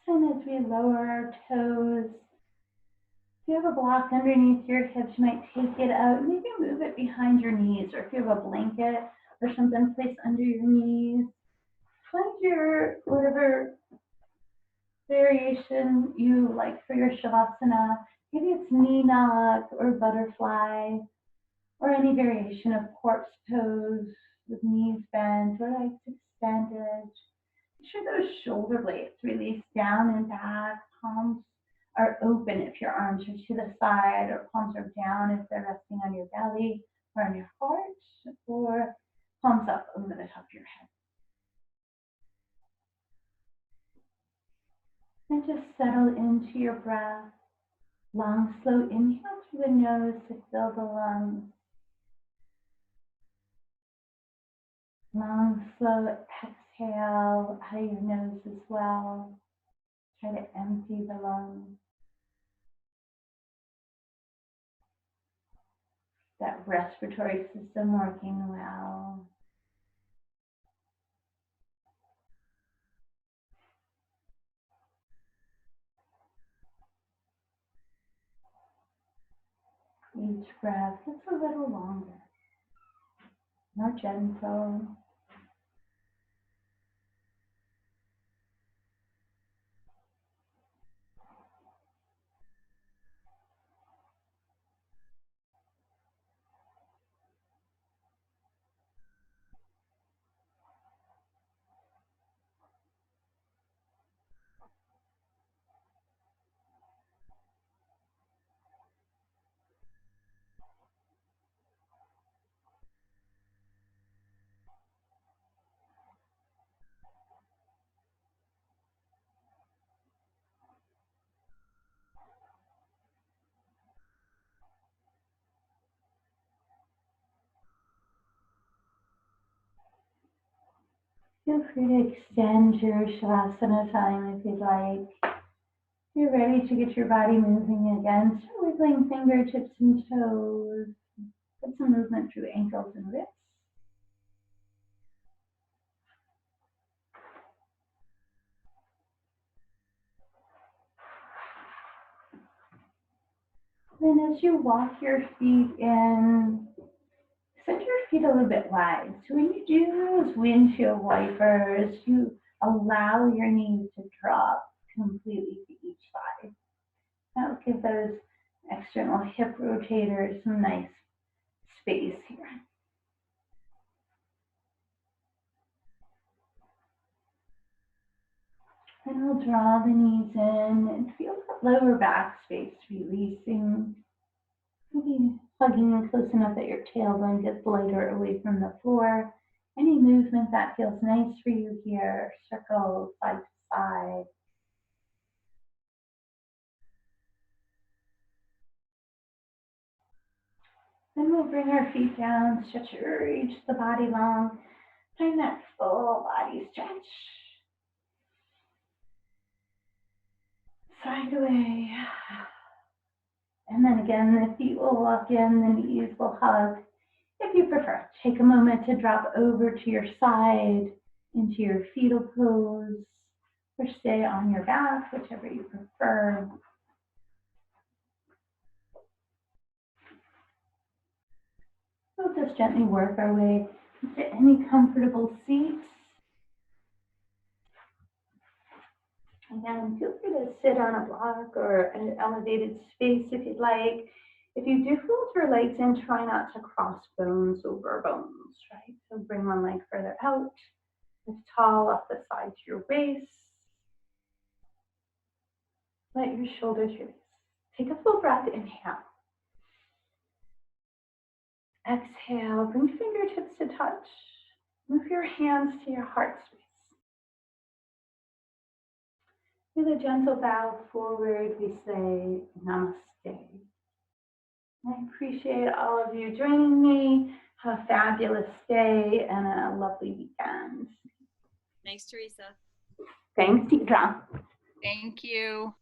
And as we lower our toes, if you have a block underneath your hips, you might take it out. Maybe move it behind your knees, or if you have a blanket or something placed under your knees, find your whatever variation you like for your shavasana. Maybe it's knee knock or butterfly, or any variation of corpse pose with knees bent or legs extended. Make sure those shoulder blades release down and back. Palms are open if your arms are to the side, or palms are down if they're resting on your belly or on your heart, or palms up over the top of your head. And just settle into your breath. Long, slow inhale through the nose to fill the lungs. Long, slow exhale out of your nose as well. Try to empty the lungs. That respiratory system working well. Each breath gets a little longer, more gentle. Feel free to extend your Shavasana time if you'd like. If you're ready to get your body moving again, start wiggling fingertips and toes. Put some movement through ankles and wrists. Then as you walk your feet in, set your feet a little bit wide. So when you do those windshield wipers, you allow your knees to drop completely to each side. That will give those external hip rotators some nice space here. And we'll draw the knees in and feel that lower back space releasing. Maybe hugging in close enough that your tailbone gets lighter away from the floor. Any movement that feels nice for you here, circle side to side. Then we'll bring our feet down, stretch, reach the body long. Find that full body stretch. Side away. And then again, the feet will walk in, the knees will hug. If you prefer, take a moment to drop over to your side into your fetal pose, or stay on your back, whichever you prefer. We'll just gently work our way into any comfortable seat. Again, feel free to sit on a block or an elevated space if you'd like. If you do fold your legs in, try not to cross bones over bones, right? So bring one leg further out, lift tall up the side to your waist. Let your shoulders release. Take a full breath, inhale. Exhale, bring fingertips to touch. Move your hands to your heart space. With a gentle bow forward, we say namaste. I appreciate all of you joining me. Have a fabulous day and a lovely weekend. Thanks, Teresa. Thanks, Deidre. Thank you.